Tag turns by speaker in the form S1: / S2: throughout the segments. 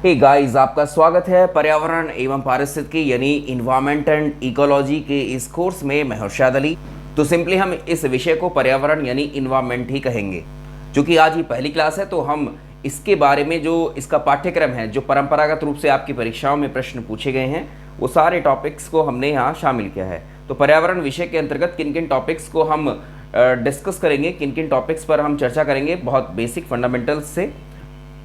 S1: Hey guys, आपका स्वागत है पर्यावरण एवं पारिस्थितिकी यानी इन्वायरमेंट एंड इकोलॉजी के इस कोर्स में। मैं हर्षद अली। तो सिंपली हम इस विषय को पर्यावरण यानी इन्वायरमेंट ही कहेंगे। चूँकि आज ही पहली क्लास है तो हम इसके बारे में जो इसका पाठ्यक्रम है, जो परंपरागत रूप से आपकी परीक्षाओं में प्रश्न पूछे गए हैं, वो सारे टॉपिक्स को हमने यहाँ शामिल किया है। तो पर्यावरण विषय के अंतर्गत किन किन टॉपिक्स को हम डिस्कस करेंगे, किन किन टॉपिक्स पर हम चर्चा करेंगे, बहुत बेसिक फंडामेंटल्स से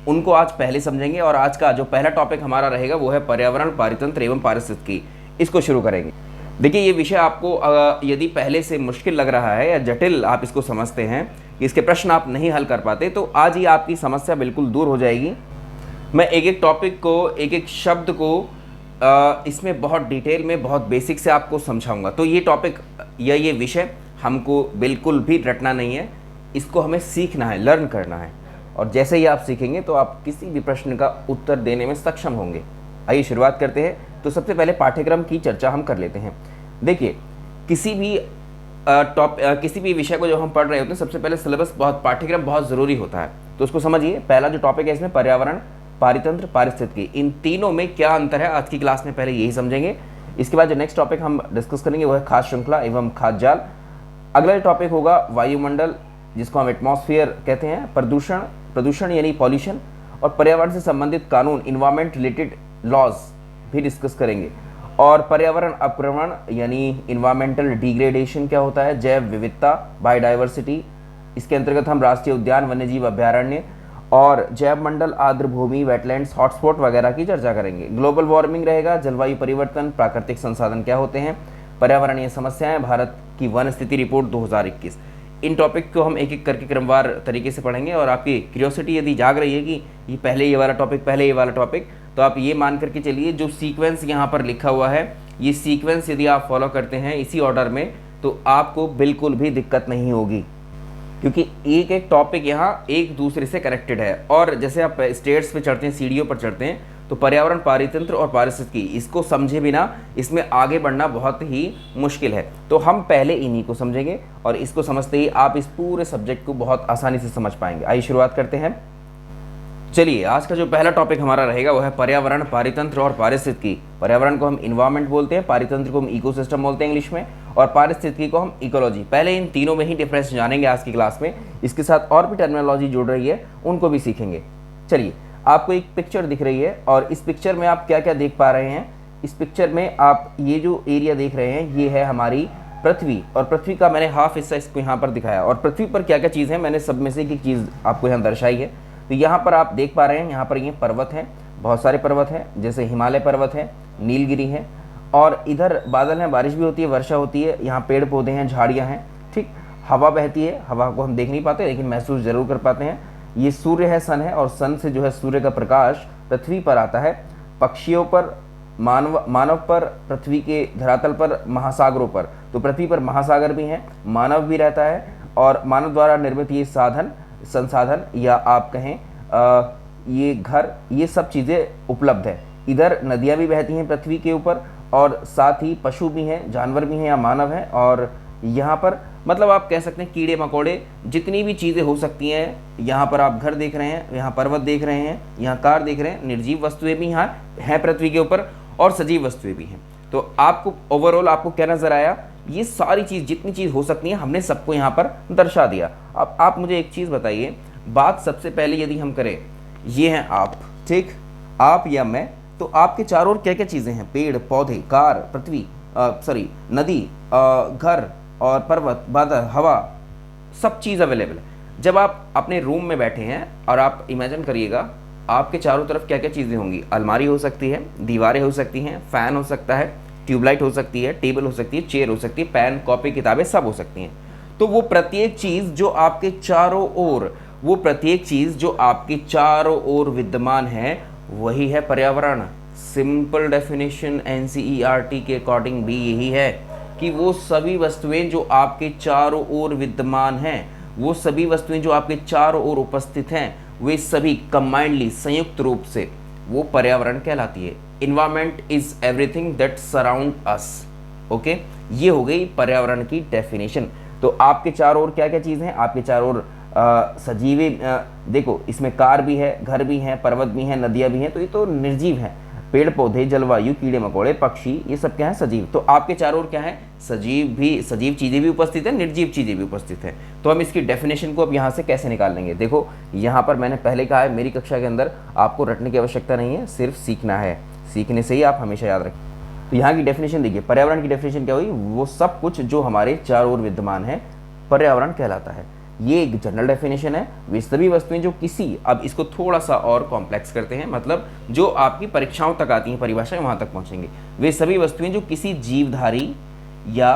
S1: उनको आज पहले समझेंगे। और आज का जो पहला टॉपिक हमारा रहेगा वो है पर्यावरण, पारितंत्र एवं पारिस्थितिकी। इसको शुरू करेंगे। देखिए, ये विषय आपको यदि पहले से मुश्किल लग रहा है या जटिल आप इसको समझते हैं, इसके प्रश्न आप नहीं हल कर पाते, तो आज ही आपकी समस्या बिल्कुल दूर हो जाएगी। मैं एक एक टॉपिक को, एक एक शब्द को इसमें बहुत डिटेल में, बहुत बेसिक से आपको समझाऊंगा। तो ये टॉपिक या ये विषय हमको बिल्कुल भी रटना नहीं है, इसको हमें सीखना है, लर्न करना है। और जैसे ही आप सीखेंगे तो आप किसी भी प्रश्न का उत्तर देने में सक्षम होंगे। आइए शुरुआत करते हैं। तो सबसे पहले पाठ्यक्रम की चर्चा हम कर लेते हैं। देखिए, किसी भी विषय को जो हम पढ़ रहे होते हैं, सबसे पहले सिलेबस, पाठ्यक्रम बहुत ज़रूरी होता है। तो उसको समझिए। पहला जो टॉपिक है इसमें पर्यावरण, पारितंत्र, पारिस्थितिकी, इन तीनों में क्या अंतर है आज की क्लास में पहले यही समझेंगे। इसके बाद जो नेक्स्ट टॉपिक हम डिस्कस करेंगे वो है खाद्य श्रृंखला एवं खाद्य जाल। अगला टॉपिक होगा वायुमंडल, जिसको हम एटमॉस्फेयर कहते हैं, प्रदूषण यानी पॉल्यूशन, और पर्यावरण से संबंधित कानून, इन्वायरमेंट रिलेटेड लॉज भी डिस्कस करेंगे। और पर्यावरण अपक्रमण यानी इन्वायरमेंटल डिग्रेडेशन क्या होता है, जैव विविधता, बायोडाइवर्सिटी, इसके अंतर्गत हम राष्ट्रीय उद्यान, वन्यजीव अभ्यारण्य और जैव मंडल, आर्द्र भूमि, वेटलैंड्स, हॉटस्पॉट वगैरह की चर्चा करेंगे। ग्लोबल वार्मिंग रहेगा, जलवायु परिवर्तन, प्राकृतिक संसाधन क्या होते हैं, पर्यावरणीय समस्याएं, भारत की वन स्थिति रिपोर्ट 2021। इन टॉपिक को हम एक एक करके क्रमवार तरीके से पढ़ेंगे। और आपकी क्यूरियोसिटी यदि जाग रही है कि ये पहले ये वाला टॉपिक, तो आप ये मान करके चलिए जो सीक्वेंस यहाँ पर लिखा हुआ है, ये सीक्वेंस यदि आप फॉलो करते हैं इसी ऑर्डर में, तो आपको बिल्कुल भी दिक्कत नहीं होगी, क्योंकि एक एक टॉपिक यहाँ एक दूसरे से कनेक्टेड है। और जैसे आप स्टेयर्स पे चढ़ते हैं, सीढ़ियों पर चढ़ते हैं, तो पर्यावरण, पारितंत्र और पारिस्थितिकी, इसको समझे बिना इसमें आगे बढ़ना बहुत ही मुश्किल है। तो हम पहले इन्हीं को समझेंगे और इसको समझते ही आप इस पूरे सब्जेक्ट को बहुत आसानी से समझ पाएंगे। आइए शुरुआत करते हैं। चलिए, आज का जो पहला टॉपिक हमारा रहेगा वो है पर्यावरण, पारितंत्र और पारिस्थितिकी। पर्यावरण को हम इन्वायरमेंट बोलते हैं, पारितंत्र को हम इकोसिस्टम बोलते हैं इंग्लिश में, और पारिस्थितिकी को हम इकोलॉजी। पहले इन तीनों में ही डिफरेंस जानेंगे आज की क्लास में। इसके साथ और भी टर्मिनोलॉजी जुड़ रही है, उनको भी सीखेंगे। चलिए, आपको एक पिक्चर दिख रही है और इस पिक्चर में आप क्या क्या देख पा रहे हैं। इस पिक्चर में आप ये जो एरिया देख रहे हैं, ये है हमारी पृथ्वी, और पृथ्वी का मैंने हाफ हिस्सा इसको यहाँ पर दिखाया। और पृथ्वी पर क्या क्या चीज़ है, मैंने सब में से एक चीज़ आपको यहाँ दर्शाई है। तो यहाँ पर आप देख पा रहे हैं, यहाँ पर ये पर्वत हैं, बहुत सारे पर्वत हैं, जैसे हिमालय पर्वत है, नीलगिरी है, और इधर बादल हैं, बारिश भी होती है, वर्षा होती है, यहाँ पेड़ पौधे हैं, झाड़ियाँ हैं, ठीक। हवा बहती है, हवा को हम देख नहीं पाते लेकिन महसूस जरूर कर पाते हैं। ये सूर्य है, सन है, और सन से जो है सूर्य का प्रकाश पृथ्वी पर आता है। पक्षियों पर, मानव पर, पृथ्वी के धरातल पर, महासागरों पर। तो पृथ्वी पर महासागर भी हैं, मानव भी रहता है, और मानव द्वारा निर्मित ये संसाधन या आप कहें ये घर, ये सब चीज़ें उपलब्ध है। इधर नदियाँ भी बहती हैं पृथ्वी के ऊपर, और साथ ही पशु भी हैं, जानवर भी हैं या मानव हैं। और यहाँ पर मतलब आप कह सकते हैं कीड़े मकोड़े, जितनी भी चीज़ें हो सकती हैं। यहाँ पर आप घर देख रहे हैं, यहाँ पर्वत देख रहे हैं, यहाँ कार देख रहे हैं। निर्जीव वस्तुएं भी यहाँ हैं पृथ्वी के ऊपर, और सजीव वस्तुएं भी हैं। तो आपको ओवरऑल आपको क्या नज़र आया, ये सारी चीज़, जितनी चीज़ हो सकती है, हमने सबको यहाँ पर दर्शा दिया। अब आप मुझे एक चीज़ बताइए, बात सबसे पहले यदि हम करें, ये हैं आप, ठीक, आप या मैं, तो आपके चारों ओर क्या क्या चीज़ें हैं, पेड़ पौधे, कार, पृथ्वी, नदी, घर और पर्वत, बादल, हवा, सब चीज़ अवेलेबल है। जब आप अपने रूम में बैठे हैं और आप इमेजिन करिएगा, आपके चारों तरफ क्या क्या चीज़ें होंगी। अलमारी हो सकती है, दीवारें हो सकती हैं, फ़ैन हो सकता है, ट्यूबलाइट हो सकती है, टेबल हो सकती है, चेयर हो सकती है, पेन, कॉपी, किताबें सब हो सकती हैं। तो वो प्रत्येक चीज़ जो आपके चारों ओर विद्यमान है, वही है पर्यावरण। सिंपल डेफिनेशन NCERT के अकॉर्डिंग भी यही है कि वो सभी वस्तुएं जो आपके चारों ओर विद्यमान हैं, वो सभी वस्तुएं जो आपके चारों ओर उपस्थित हैं, वे सभी कंबाइंडली, संयुक्त रूप से वो पर्यावरण कहलाती है। Environment is everything that surround us. Okay, ये हो गई पर्यावरण की डेफिनेशन। तो आपके चारों ओर क्या क्या चीज़ हैं, आपके चारों ओर सजीवे देखो इसमें कार भी है, घर भी है, पर्वत भी है, नदियाँ भी हैं, तो ये तो निर्जीव है। पेड़ पौधे, जलवायु, कीड़े मकोड़े, पक्षी, ये सब क्या है? सजीव। तो आपके चारों ओर क्या है? सजीव चीज़ें भी उपस्थित है, निर्जीव चीज़ें भी उपस्थित है। तो हम इसकी डेफिनेशन को अब यहाँ से कैसे निकाल लेंगे? देखो यहाँ पर मैंने पहले कहा है, मेरी कक्षा के अंदर आपको रटने की आवश्यकता नहीं है, सिर्फ सीखना है, सीखने से ही आप हमेशा याद रखें। तो यहाँ की डेफिनेशन देखिए, पर्यावरण की डेफिनेशन क्या हुई? वो सब कुछ जो हमारे चारों ओर विद्यमान है पर्यावरण कहलाता है। ये एक जनरल डेफिनेशन है। वे सभी वस्तुएं जो किसी, अब इसको थोड़ा सा और कॉम्प्लेक्स करते हैं, मतलब जो आपकी परीक्षाओं तक आती हैं, परिभाषाएं वहां तक पहुंचेंगे। वे सभी वस्तुएं जो किसी जीवधारी या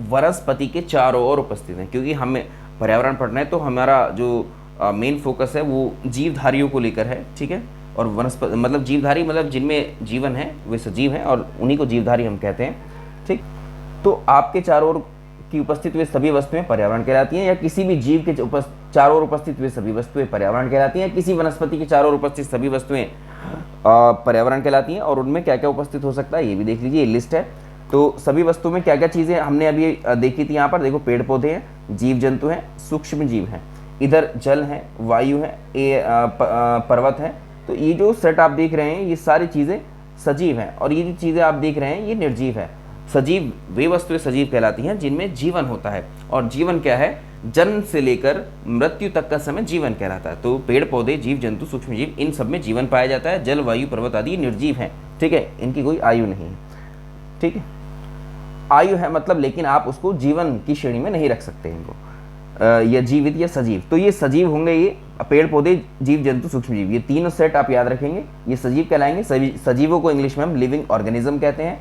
S1: वनस्पति के चारों ओर उपस्थित हैं, क्योंकि हमें पर्यावरण पढ़ना है तो हमारा जो मेन फोकस है वो जीवधारियों को लेकर है, ठीक है। और वनस्पति मतलब जीवधारी मतलब जिनमें जीवन है, वे सजीव हैं और उन्हीं को जीवधारी हम कहते हैं, ठीक। तो आपके चारों ओर की उपस्थित वे सभी वस्तुएं पर्यावरण कहलाती हैं, या किसी भी जीव के चारों ओर उपस्थित वे सभी वस्तुएं पर्यावरण कहलाती हैं, किसी वनस्पति के चारों ओर उपस्थित सभी वस्तुएं पर्यावरण कहलाती हैं। और उनमें क्या क्या उपस्थित हो सकता है ये भी देख लीजिए, ये लिस्ट है। तो सभी वस्तुओं में क्या क्या चीज़ें हमने अभी देखी थी, यहाँ पर देखो, पेड़ पौधे हैं, जीव जंतु हैं, सूक्ष्म जीव हैं, इधर जल है, वायु है, पर्वत है। तो ये जो सेट आप देख रहे हैं ये सारी चीज़ें सजीव हैं, और ये जो चीज़ें आप देख रहे हैं ये निर्जीव है। सजीव वे वस्तुएं सजीव कहलाती हैं जिनमें जीवन होता है, और जीवन क्या है? जन्म से लेकर मृत्यु तक का समय जीवन कहलाता है। तो पेड़ पौधे, जीव जंतु, सूक्ष्म जीव, इन सब में जीवन पाया जाता है। जल, वायु, पर्वत आदि निर्जीव हैं, ठीक है, इनकी कोई आयु नहीं है, ठीक है। आयु है मतलब, लेकिन आप उसको जीवन की श्रेणी में नहीं रख सकते इनको, या जीवित या सजीव। तो ये सजीव होंगे, ये पेड़ पौधे, जीव जंतु, सूक्ष्म जीव, ये तीनों सेट आप याद रखेंगे, ये सजीव कहलाएंगे। सजीवों को इंग्लिश में हम लिविंग ऑर्गेनिज्म कहते हैं,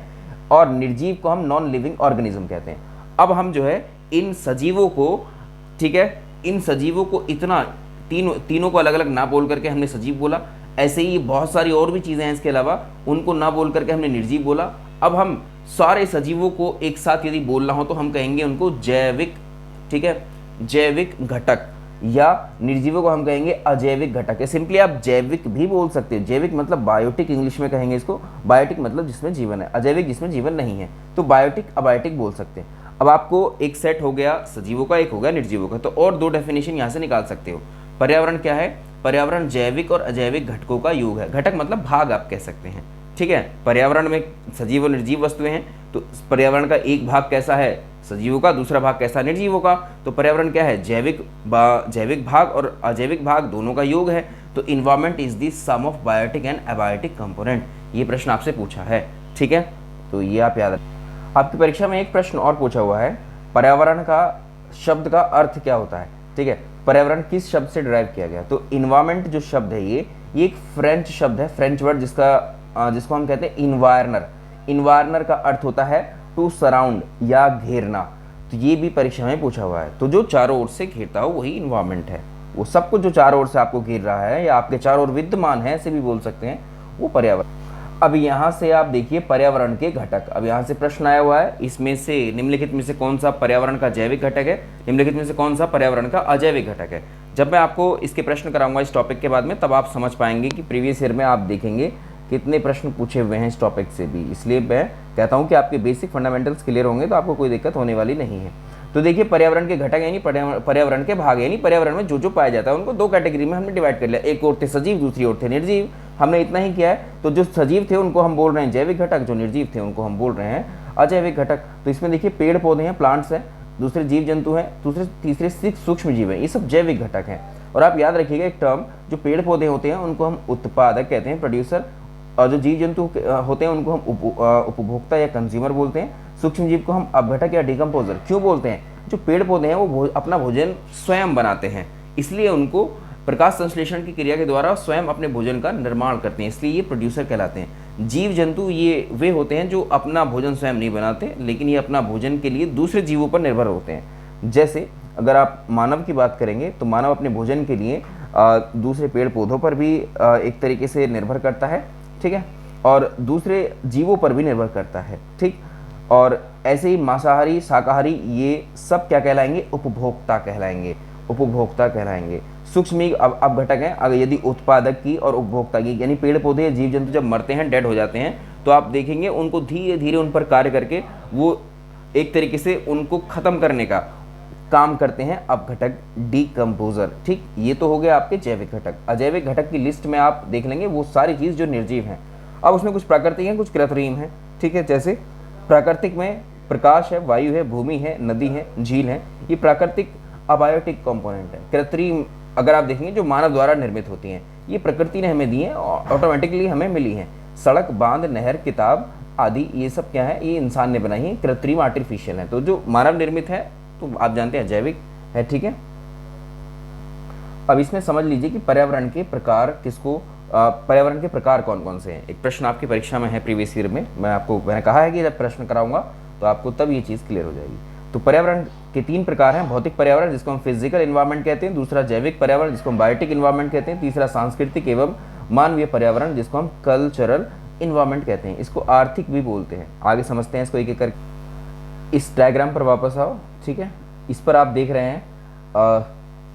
S1: और निर्जीव को हम नॉन लिविंग ऑर्गेनिज्म कहते हैं। अब हम जो है इन सजीवों को, ठीक है, इन सजीवों को इतना तीनों को अलग अलग ना बोल करके हमने सजीव बोला। ऐसे ही बहुत सारी और भी चीज़ें हैं इसके अलावा, उनको ना बोल करके हमने निर्जीव बोला। अब हम सारे सजीवों को एक साथ यदि बोलना हो तो हम कहेंगे उनको जैविक, ठीक है, जैविक घटक, या निर्जीवों को हम कहेंगे अजैविक घटक। सिंपली आप जैविक भी बोल सकते हैं, जैविक मतलब बायोटिक इंग्लिश में कहेंगे इसको, बायोटिक मतलब जिसमें जीवन है, अजैविक जिसमें जीवन नहीं है। तो बायोटिक, अबायोटिक बोल सकते हैं। अब आपको एक सेट हो गया सजीवों का, एक हो गया निर्जीवों का। तो और दो डेफिनेशन यहाँ से निकाल सकते हो। पर्यावरण क्या है? पर्यावरण जैविक और अजैविक घटकों का योग है। घटक मतलब भाग आप कह सकते हैं, ठीक है। पर्यावरण में सजीव और निर्जीव वस्तुएं हैं, तो पर्यावरण का एक भाग कैसा है? सजीवों का, दूसरा भाग कैसा? निर्जीवों का। तो पर्यावरण क्या है? जैविक भाग और अजैविक भाग दोनों का योग है। तो environment is the sum of biotic and abiotic component. ये प्रश्न आपसे पूछा है, ठीक है, तो ये आप याद रखें। आपकी परीक्षा में एक प्रश्न और पूछा हुआ है, पर्यावरण का शब्द का अर्थ क्या होता है, ठीक है। पर्यावरण किस शब्द से डिराइव किया गया? तो इन्वायरमेंट जो शब्द है ये एक फ्रेंच शब्द है, फ्रेंच वर्ड, जिसको हम कहते हैं इन्वायरनर। इन्वायरनर का अर्थ होता है टू सराउंड या घेरना। तो ये भी परीक्षा में पूछा हुआ है। तो जो चारों ओर से घेरता हो वही इन्वायरमेंट है। वो सब कुछ जो चारों ओर से आपको घेर रहा है या आपके चारों ओर विद्यमान है, ऐसे भी बोल सकते हैं, वो पर्यावरण। अब यहाँ से आप देखिए पर्यावरण के घटक। अब यहाँ से प्रश्न आया हुआ है, इसमें से निम्नलिखित में से कौन सा पर्यावरण का जैविक घटक है, निम्नलिखित में से कौन सा पर्यावरण का अजैविक घटक है। जब मैं आपको इसके प्रश्न कराऊंगा इस टॉपिक के बाद में, तब आप समझ पाएंगे कि प्रीवियस ईयर में आप देखेंगे कितने प्रश्न पूछे हुए हैं इस टॉपिक से भी। इसलिए मैं कहता हूं कि आपके बेसिक फंडामेंटल्स क्लियर होंगे तो आपको कोई दिक्कत होने वाली नहीं है। तो देखिए पर्यावरण के घटक यानी पर्यावरण के भाग, यानी पर्यावरण में जो जो पाया जाता है उनको दो कैटेगरी में हमने डिवाइड कर लिया। एक ओर थे सजीव, दूसरी ओर थे निर्जीव। हमने इतना ही किया है। तो जो सजीव थे उनको हम बोल रहे हैं जैविक घटक, जो निर्जीव थे उनको हम बोल रहे हैं अजैविक घटक। तो इसमें देखिए पेड़ पौधे हैं, प्लांट्स हैं, दूसरे जीव जंतु हैं, तीसरे सूक्ष्म जीव हैं, ये सब जैविक घटक हैं। और आप याद रखिएगा एक टर्म, जो पेड़ पौधे होते हैं उनको हम उत्पादक कहते हैं, प्रोड्यूसर, और जो जीव जंतु होते हैं उनको हम उपभोक्ता या कंज्यूमर बोलते हैं। सूक्ष्म जीव को हम अपघटक या डिकम्पोजर क्यों बोलते हैं? जो पेड़ पौधे हैं वो अपना भोजन स्वयं बनाते हैं, इसलिए उनको प्रकाश संश्लेषण की क्रिया के द्वारा स्वयं अपने भोजन का निर्माण करते हैं, इसलिए ये प्रोड्यूसर कहलाते हैं। जीव जंतु ये वे होते हैं जो अपना भोजन स्वयं नहीं बनाते, लेकिन ये अपना भोजन के लिए दूसरे जीवों पर निर्भर होते हैं। जैसे अगर आप मानव की बात करेंगे तो मानव अपने भोजन के लिए दूसरे पेड़ पौधों पर भी एक तरीके से निर्भर करता है, ठीक है, और दूसरे जीवों पर भी निर्भर करता है, ठीक। और ऐसे ही मांसाहारी, शाकाहारी, ये सब क्या कहलाएंगे? उपभोक्ता कहलाएंगे, उपभोक्ता कहलाएंगे। सूक्ष्म अब घटक हैं, अगर यदि उत्पादक की और उपभोक्ता की, यानी पेड़ पौधे, जीव जंतु जब मरते हैं, डेड हो जाते हैं, तो आप देखेंगे उनको धीरे धीरे उन पर कार्य करके वो एक तरीके से उनको खत्म करने का काम करते हैं अपघटक डीकम्पोजर। ठीक, ये तो हो गया आपके जैविक घटक। अजैविक घटक की लिस्ट में आप देख लेंगे वो सारी चीज़ जो निर्जीव हैं। अब उसमें कुछ प्राकृतिक हैं, कुछ कृत्रिम हैं। ठीक है, जैसे प्राकृतिक में प्रकाश है, वायु है, भूमि है, नदी है, झील है, ये प्राकृतिक अबायोटिक कंपोनेंट है। कृत्रिम अगर आप देखेंगे जो मानव द्वारा निर्मित होती हैं, ये प्रकृति ने हमें दी है, ऑटोमेटिकली हमें मिली हैं। सड़क, बांध, नहर, किताब आदि ये सब क्या है, ये इंसान ने बनाई है, कृत्रिम आर्टिफिशियल है। तो जो मानव निर्मित है तो आप जानते हैं जैविक है। ठीक है, अब इसमें समझ लीजिए कि पर्यावरण के प्रकार किसको, पर्यावरण के प्रकार कौन कौन से हैं। एक प्रश्न आपकी परीक्षा में है प्रीवियस ईयर में, मैंने कहा है कि जब प्रश्न कराऊंगा तो आपको तब ये चीज़ क्लियर हो जाएगी। तो पर्यावरण के 3 प्रकार हैं। भौतिक पर्यावरण जिसको हम फिजिकल इन्वायरमेंट कहते हैं, दूसरा जैविक पर्यावरण जिसको हम बायोटिक इन्वायरमेंट कहते हैं, तीसरा सांस्कृतिक एवं मानवीय पर्यावरण जिसको हम कल्चरल इन्वायरमेंट कहते हैं। इसको आर्थिक भी बोलते हैं। आगे समझते हैं इसको एक एक करके। इस डायग्राम पर वापस आओ। ठीक है, इस पर आप देख रहे हैं,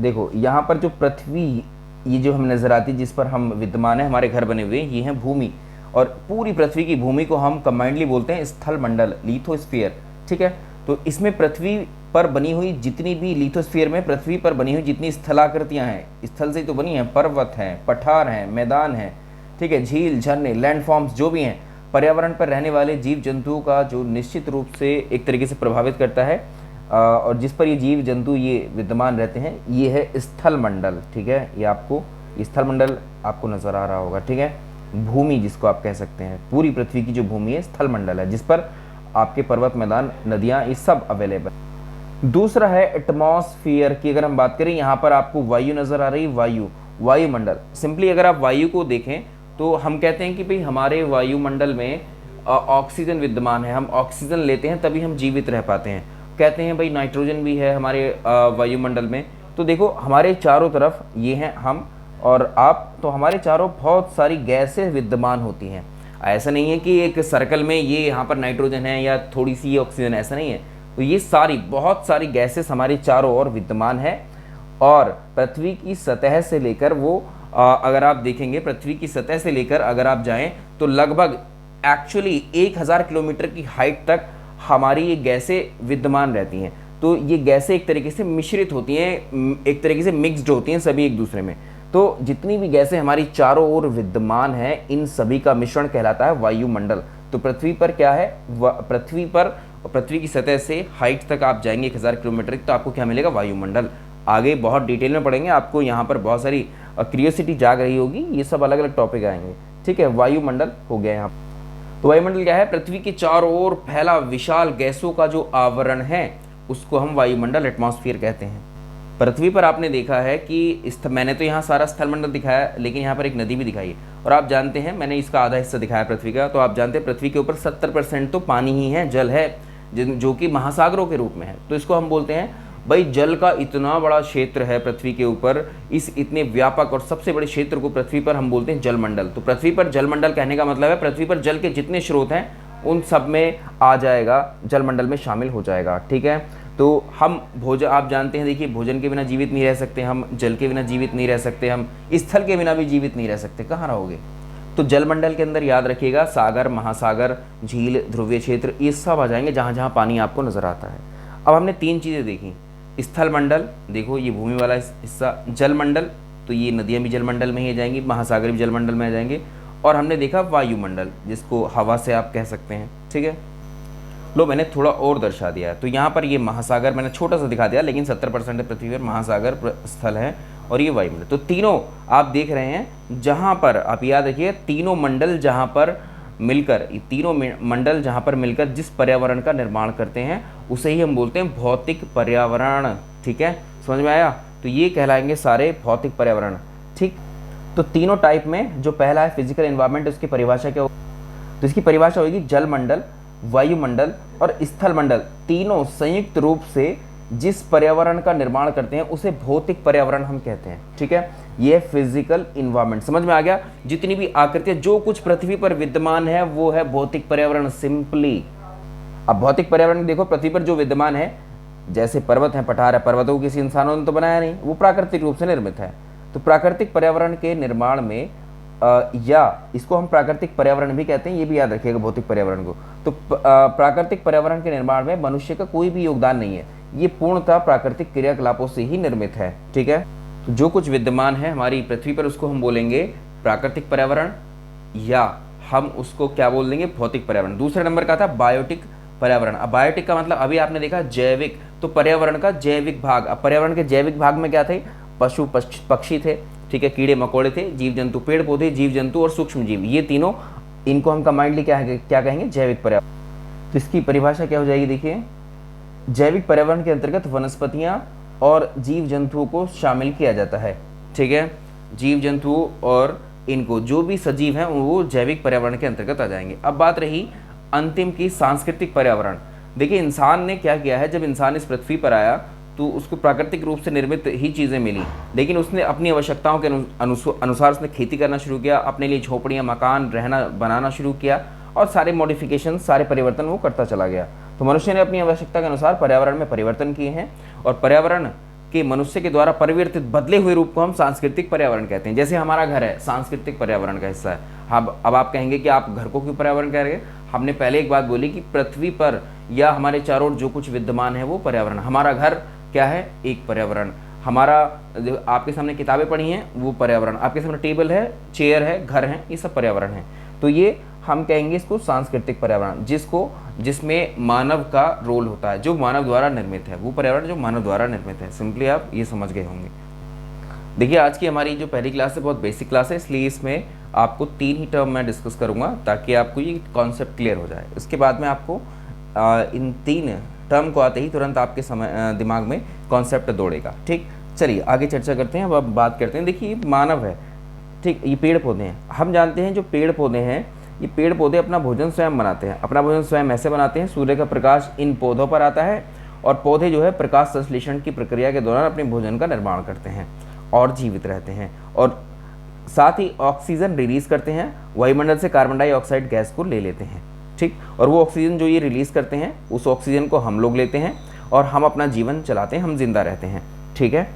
S1: देखो यहाँ पर जो पृथ्वी ये जो हमें नजर आती है, जिस पर हम विद्यमान है, हमारे घर बने हुए हैं, ये है भूमि। और पूरी पृथ्वी की भूमि को हम कंबाइंडली बोलते हैं स्थल मंडल, लिथोस्फीयर। ठीक है, तो इसमें पृथ्वी पर बनी हुई जितनी भी, लिथोस्फीयर में पृथ्वी पर बनी हुई जितनी स्थलाकृतियां हैं, स्थल से तो बनी हैं, पर्वत हैं, पठार हैं, मैदान हैं, ठीक है, झील, झरने, लैंडफॉर्म्स जो भी हैं, पर्यावरण पर रहने वाले जीव जंतुओं का जो निश्चित रूप से एक तरीके से प्रभावित करता है, और जिस पर ये जीव जंतु ये विद्यमान रहते हैं, ये है स्थल मंडल। ठीक है, ये आपको स्थल मंडल आपको नजर आ रहा होगा। ठीक है, भूमि जिसको आप कह सकते हैं, पूरी पृथ्वी की जो भूमि है स्थल मंडल है, जिस पर आपके पर्वत, मैदान, नदियाँ, ये सब अवेलेबल। दूसरा है एटमॉस्फेयर की अगर हम बात करें, यहाँ पर आपको वायु नजर आ रही, वायुमंडल। सिंपली अगर आप वायु को देखें तो हम कहते हैं कि भाई हमारे वायुमंडल में ऑक्सीजन विद्यमान है, हम ऑक्सीजन लेते हैं तभी हम जीवित रह पाते हैं। कहते हैं भाई नाइट्रोजन भी है हमारे वायुमंडल में। तो देखो हमारे चारों तरफ ये हैं हम और आप, तो हमारे चारों बहुत सारी गैसें विद्यमान होती हैं। ऐसा नहीं है कि एक सर्कल में ये यहाँ पर नाइट्रोजन है या थोड़ी सी ये ऑक्सीजन, ऐसा नहीं है। तो ये सारी बहुत सारी गैसेस हमारी चारों ओर विद्यमान है। और पृथ्वी की सतह से लेकर वो अगर आप देखेंगे, पृथ्वी की सतह से लेकर अगर आप जाएं तो लगभग एक्चुअली 1000 किलोमीटर की हाइट तक हमारी ये गैसें विद्यमान रहती हैं। तो ये गैसें एक तरीके से मिश्रित होती हैं, एक तरीके से मिक्सड होती हैं सभी एक दूसरे में। तो जितनी भी गैसें हमारी चारों ओर विद्यमान हैं, इन सभी का मिश्रण कहलाता है वायुमंडल। तो पृथ्वी पर क्या है, पृथ्वी पर, पृथ्वी की सतह से हाइट तक आप जाएंगे 1000 किलोमीटर, तो आपको क्या मिलेगा, वायुमंडल। आगे बहुत डिटेल में पढ़ेंगे, आपको यहाँ पर बहुत सारी क्यूरियोसिटी जाग रही होगी, ये सब अलग अलग टॉपिक आएंगे। ठीक है, वायुमंडल हो गया यहाँ। तो वायुमंडल क्या है, पृथ्वी के चारों ओर फैला विशाल गैसों का जो आवरण है उसको हम वायुमंडल, एटमॉस्फेयर कहते हैं। पृथ्वी पर आपने देखा है कि मैंने तो यहाँ सारा स्थल मंडल दिखाया, लेकिन यहाँ पर एक नदी भी दिखाई है। और आप जानते हैं, मैंने इसका आधा हिस्सा दिखाया पृथ्वी का, तो आप जानते हैं पृथ्वी के ऊपर 70% तो पानी ही है, जल है, जो कि महासागरों के रूप में है। तो इसको हम बोलते हैं भाई जल का इतना बड़ा क्षेत्र है पृथ्वी के ऊपर, इस इतने व्यापक और सबसे बड़े क्षेत्र को पृथ्वी पर हम बोलते हैं जलमंडल। तो पृथ्वी पर जलमंडल कहने का मतलब है पृथ्वी पर जल के जितने स्रोत हैं उन सब में आ जाएगा, जलमंडल में शामिल हो जाएगा। ठीक है, तो हम भोजन, आप जानते हैं, देखिए भोजन के बिना जीवित नहीं रह सकते, हम जल के बिना जीवित नहीं रह सकते, हम स्थल के बिना भी जीवित नहीं रह सकते, कहाँ रहोगे। तो जलमंडल के अंदर याद रखिएगा सागर, महासागर, झील, ध्रुवीय क्षेत्र, ये सब आ जाएंगे जहाँ जहाँ पानी आपको नजर आता है। अब हमने 3 चीज़ें देखी, स्थल मंडल, देखो ये भूमि वाला हिस्सा, जलमंडल, तो ये नदियाँ भी जलमंडल में ही आ जाएंगी, महासागर भी जलमंडल में आ जाएंगे, और हमने देखा वायुमंडल जिसको हवा से आप कह सकते हैं। ठीक है, लो मैंने थोड़ा और दर्शा दिया है। तो यहाँ पर ये महासागर मैंने छोटा सा दिखा दिया, लेकिन 70% पृथ्वी पर महासागर स्थल है और ये वायुमंडल। तो तीनों आप देख रहे हैं, जहाँ पर आप याद रखिए, तीनों मंडल जहाँ पर मिलकर, ये तीनों मंडल जहाँ पर मिलकर जिस पर्यावरण का निर्माण करते हैं उसे ही हम बोलते हैं भौतिक पर्यावरण। ठीक है, समझ में आया। तो ये कहलाएंगे सारे भौतिक पर्यावरण। ठीक, तो तीनों टाइप में जो पहला है फिजिकल एनवायरनमेंट, उसकी परिभाषा क्या हो, तो इसकी परिभाषा होगी जलमंडल, वायुमंडल और स्थल मंडल, तीनों संयुक्त रूप से जिस पर्यावरण का निर्माण करते हैं उसे भौतिक पर्यावरण हम कहते हैं। ठीक है, ये फिजिकल इन्वायरमेंट, समझ में आ गया। जितनी भी आकृतियां जो कुछ पृथ्वी पर विद्यमान है वो है भौतिक पर्यावरण, सिंपली। अब भौतिक पर्यावरण देखो, पृथ्वी पर जो विद्यमान है, जैसे पर्वत है, पठार है, पर्वतों को किसी इंसानों ने तो बनाया नहीं, वो प्राकृतिक रूप से निर्मित है। तो प्राकृतिक पर्यावरण के निर्माण में या इसको हम प्राकृतिक पर्यावरण भी कहते हैं, ये भी याद रखिएगा भौतिक पर्यावरण को। तो प्राकृतिक पर्यावरण के निर्माण में मनुष्य का कोई भी योगदान नहीं है। ये पूर्णतः प्राकृतिक क्रियाकलापों से ही निर्मित है। ठीक है, तो जो कुछ विद्यमान है हमारी पृथ्वी पर उसको हम बोलेंगे प्राकृतिक पर्यावरण, या हम उसको क्या बोल देंगे, भौतिक पर्यावरण। दूसरे नंबर का था बायोटिक पर्यावरण। अब बायोटिक का मतलब अभी आपने देखा जैविक, तो पर्यावरण का जैविक भाग। अब पर्यावरण के जैविक भाग में क्या थे, पशु पक्षी थे, ठीक है, कीड़े मकोड़े थे, जीव जंतु, पेड़ पौधे, जीव जंतु और सूक्ष्म जीव, ये तीनों, इनको हम कंबाइंडली क्या कहेंगे, जैविक पर्यावरण। तो इसकी परिभाषा क्या हो जाएगी, देखिए, जैविक पर्यावरण के अंतर्गत वनस्पतियां और जीव जंतुओं को शामिल किया जाता है। ठीक है, जीव जंतुओं और इनको जो भी सजीव हैं वो जैविक पर्यावरण के अंतर्गत आ जाएंगे। अब बात रही अंतिम की सांस्कृतिक पर्यावरण। देखिए, इंसान ने क्या किया है, जब इंसान इस पृथ्वी पर आया तो उसको प्राकृतिक रूप से निर्मित ही चीज़ें मिली, लेकिन उसने अपनी आवश्यकताओं के अनुसार उसने खेती करना शुरू किया, अपने लिए झोपड़ियाँ, मकान, रहना बनाना शुरू किया, और सारे मॉडिफिकेशन, सारे परिवर्तन वो करता चला गया। तो मनुष्य ने अपनी आवश्यकता के अनुसार पर्यावरण में परिवर्तन किए हैं, और पर्यावरण के मनुष्य के द्वारा परिवर्तित बदले हुए रूप को हम सांस्कृतिक पर्यावरण कहते हैं। जैसे हमारा घर है, सांस्कृतिक पर्यावरण का हिस्सा है। अब आप कहेंगे कि आप घर को क्यों पर्यावरण कह रहे हैं? हमने पहले एक बात बोली कि पृथ्वी पर या हमारे चारों ओर जो कुछ विद्यमान है वो पर्यावरण। हमारा घर क्या है, एक पर्यावरण। हमारा जो आपके सामने किताबें पढ़ी हैं वो पर्यावरण, आपके सामने टेबल है, चेयर है, घर है, ये सब पर्यावरण है। तो ये हम कहेंगे इसको सांस्कृतिक पर्यावरण, जिसमें मानव का रोल होता है, जो मानव द्वारा निर्मित है, वो पर्यावरण जो मानव द्वारा निर्मित है। सिंपली आप ये समझ गए होंगे। देखिए, आज की हमारी जो पहली क्लास है बहुत बेसिक क्लास है, इसलिए इसमें आपको 3 ही टर्म मैं डिस्कस करूंगा ताकि आपको ये कॉन्सेप्ट क्लियर हो जाए। उसके बाद में आपको इन 3 टर्म को आते ही तुरंत आपके दिमाग में कॉन्सेप्ट दौड़ेगा। ठीक, चलिए आगे चर्चा करते हैं। अब बात करते हैं, देखिए मानव है, ठीक, ये पेड़ पौधे हैं। हम जानते हैं जो पेड़ पौधे हैं, ये पेड़ पौधे अपना भोजन स्वयं बनाते हैं। अपना भोजन स्वयं ऐसे बनाते हैं, सूर्य का प्रकाश इन पौधों पर आता है, और पौधे जो है प्रकाश संश्लेषण की प्रक्रिया के दौरान अपने भोजन का निर्माण करते हैं और जीवित रहते हैं, और साथ ही ऑक्सीजन रिलीज करते हैं, वायुमंडल से कार्बन डाइऑक्साइड गैस को ले लेते हैं। ठीक, और वो ऑक्सीजन जो ये रिलीज करते हैं, उस ऑक्सीजन को हम लोग लेते हैं और हम अपना जीवन चलाते हैं, हम जिंदा रहते हैं। ठीक है,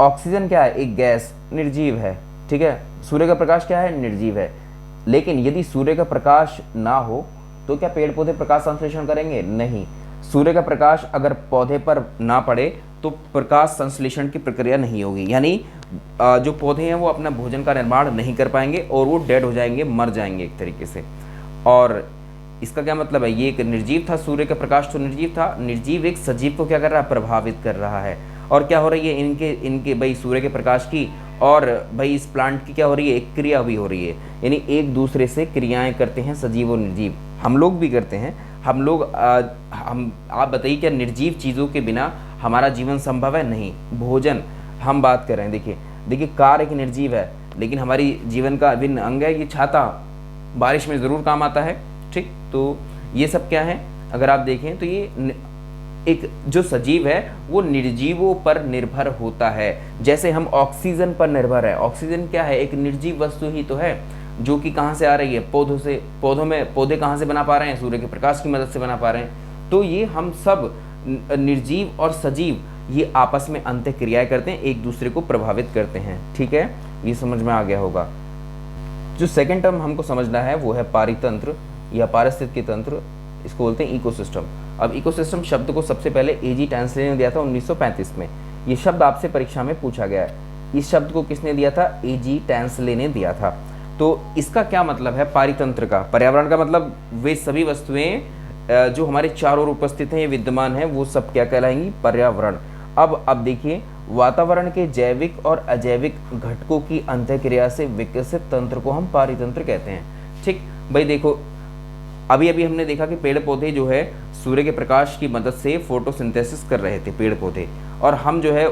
S1: ऑक्सीजन क्या है, एक गैस, निर्जीव है। ठीक है, सूर्य का प्रकाश क्या है, निर्जीव है। लेकिन यदि सूर्य का प्रकाश ना हो तो क्या पेड़ पौधे प्रकाश संश्लेषण करेंगे? नहीं। सूर्य का प्रकाश अगर पौधे पर ना पड़े तो प्रकाश संश्लेषण की प्रक्रिया नहीं होगी, यानी जो पौधे हैं वो अपना भोजन का निर्माण नहीं कर पाएंगे और वो डेड हो जाएंगे, मर जाएंगे एक तरीके से। और इसका क्या मतलब है, ये एक निर्जीव था, सूर्य का प्रकाश तो निर्जीव था, निर्जीव एक सजीव को क्या कर रहा है, प्रभावित कर रहा है। और क्या हो रही है, इनके भाई सूर्य के प्रकाश की और भाई इस प्लांट की क्या हो रही है, एक क्रिया भी हो रही है, यानी एक दूसरे से क्रियाएं करते हैं सजीव और निर्जीव। हम लोग भी करते हैं, हम लोग आप बताइए क्या निर्जीव चीज़ों के बिना हमारा जीवन संभव है? नहीं। भोजन हम बात कर रहे हैं, देखिए कार एक निर्जीव है, लेकिन हमारी जीवन का अभिन्न अंग है। ये छाता बारिश में ज़रूर काम आता है। ठीक, तो ये सब क्या है, अगर आप देखें तो ये एक जो सजीव है वो निर्जीवों पर निर्भर होता है, जैसे हम ऑक्सीजन पर निर्भर है। ऑक्सीजन क्या है, एक निर्जीव वस्तु ही तो है, जो कि कहाँ से आ रही है, पौधों से। पौधे कहाँ से बना पा रहे हैं, सूर्य के प्रकाश की मदद से बना पा रहे हैं। तो ये हम सब निर्जीव और सजीव ये आपस में अंतःक्रियाएं करते हैं, एक दूसरे को प्रभावित करते हैं। ठीक है, ये समझ में आ गया होगा। जो सेकेंड टर्म हमको समझना है वो है पारितंत्र या पारिस्थितिकी तंत्र, इसको बोलते हैं इकोसिस्टम। अब इकोसिस्टम शब्द को सबसे पहले एजी टैंसले ने दिया था 1935 में। ये शब्द आपसे परीक्षा में पूछा गया है। इस शब्द को किसने दिया था, एजी टैंसले ने दिया था। तो इसका क्या मतलब है, पारितंत्र का, पर्यावरण का मतलब वे सभी वस्तुएं जो हमारे चारों ओर उपस्थित हैं, ये विद्यमान है, वो सब क्या कहलाएंगी, पर्यावरण। अब देखिए, वातावरण के जैविक और अजैविक घटकों की अंतःक्रिया से विकसित तंत्र को हम पारितंत्र कहते हैं। ठीक भाई, देखो अभी हमने देखा कि पेड़ पौधे जो है सूर्य के प्रकाश की मदद से फोटोसिंथेसिस कर रहे थे पेड़ पौधे, और हम जो है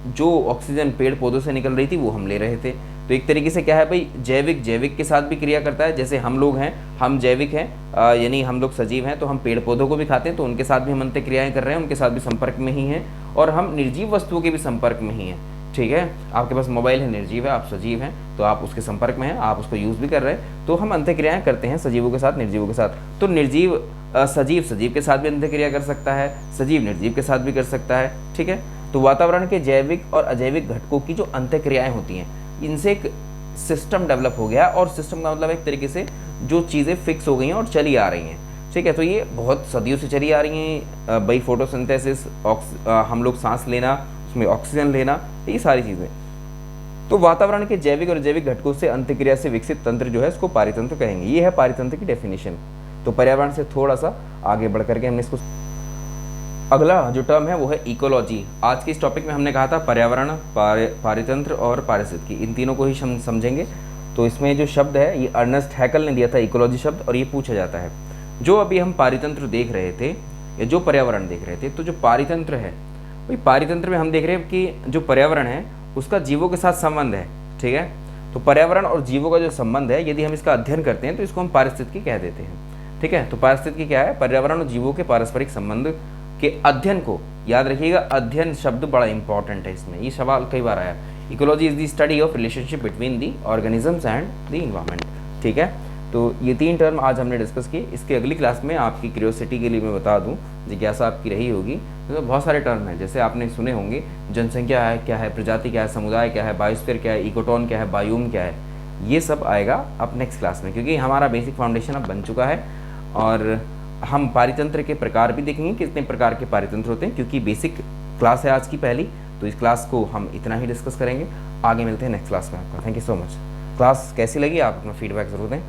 S1: जो ऑक्सीजन पेड़ पौधों से निकल रही थी वो हम ले रहे थे। तो एक तरीके से क्या है भाई, जैविक के साथ भी क्रिया करता है। जैसे हम लोग हैं, हम जैविक हैं, यानी हम लोग सजीव हैं, तो हम पेड़ पौधों को भी खाते हैं, तो उनके साथ भी हम अंतः क्रियाएं कर रहे हैं, उनके साथ भी संपर्क में ही हैं, और हम निर्जीव वस्तुओं के भी संपर्क में ही हैं। ठीक है, आपके पास मोबाइल है, निर्जीव है, आप सजीव हैं, तो आप उसके संपर्क में हैं, आप उसको यूज़ भी कर रहे हैं, तो हम अंतःक्रियाएं करते हैं सजीवों के साथ, निर्जीवों के साथ। तो निर्जीव सजीव के साथ भी अंतःक्रिया कर सकता है, सजीव निर्जीव के साथ भी कर सकता है। ठीक है, तो वातावरण के जैविक और अजैविक घटकों की जो अंतःक्रियाएं होती हैं, इनसे एक सिस्टम डेवलप हो गया, और सिस्टम का मतलब एक तरीके से जो चीज़ें फिक्स हो गई हैं और चली आ रही हैं। ठीक है। तो ये बहुत सदियों से चली आ रही हैं भाई, फोटोसिंथेसिस, हम लोग सांस लेना, उसमें ऑक्सीजन लेना, ये सारी चीज़ें। तो वातावरण के जैविक और अजैविक घटकों से अंतक्रिया से विकसित तंत्र जो है इसको पारितंत्र कहेंगे। ये है पारितंत्र की डेफिनेशन। तो पर्यावरण से थोड़ा सा आगे बढ़ करके हमने इसको, अगला जो टर्म है वो है इकोलॉजी। आज के इस टॉपिक में हमने कहा था पर्यावरण, पारितंत्र और पारिस्थितिकी, इन तीनों को ही हम समझेंगे। तो इसमें जो शब्द है ये अर्नेस्ट हैकल ने दिया था इकोलॉजी शब्द, और ये पूछा जाता है। जो अभी हम पारितंत्र देख रहे थे या जो पर्यावरण देख रहे थे, तो जो पारितंत्र है, वही पारितंत्र में हम देख रहे हैं कि जो पर्यावरण है उसका जीवों के साथ संबंध है। ठीक है। तो पर्यावरण और जीवों का जो संबंध है, यदि हम इसका अध्ययन करते हैं तो इसको हम पारिस्थितिकी कह देते हैं। ठीक है। तो पारिस्थितिकी क्या है? पर्यावरण और जीवों के पारस्परिक संबंध के अध्ययन को, याद रखिएगा, अध्ययन शब्द बड़ा इंपॉर्टेंट है इसमें, ये सवाल कई बार आया। Ecology is the study of relationship between the organisms and the environment. ठीक है। तो ये 3 टर्म आज हमने डिस्कस किए। इसके अगली क्लास में आपकी क्यूरियोसिटी के लिए मैं बता दूं, जिज्ञासा आपकी रही होगी, तो बहुत सारे टर्म हैं, जैसे आपने सुने होंगे, जनसंख्या है क्या है, प्रजाति क्या है, समुदाय क्या है, बायोस्फीयर क्या है, इकोटोन क्या है, बायोम क्या है, ये सब आएगा अब नेक्स्ट क्लास में, क्योंकि हमारा बेसिक फाउंडेशन अब बन चुका है। और हम पारितंत्र के प्रकार भी देखेंगे, कितने प्रकार के पारितंत्र होते हैं, क्योंकि बेसिक क्लास है आज की पहली। तो इस क्लास को हम इतना ही डिस्कस करेंगे। आगे मिलते हैं नेक्स्ट क्लास में आपका। Thank you so much. Class कैसी लगी आप अपना फीडबैक ज़रूर दें।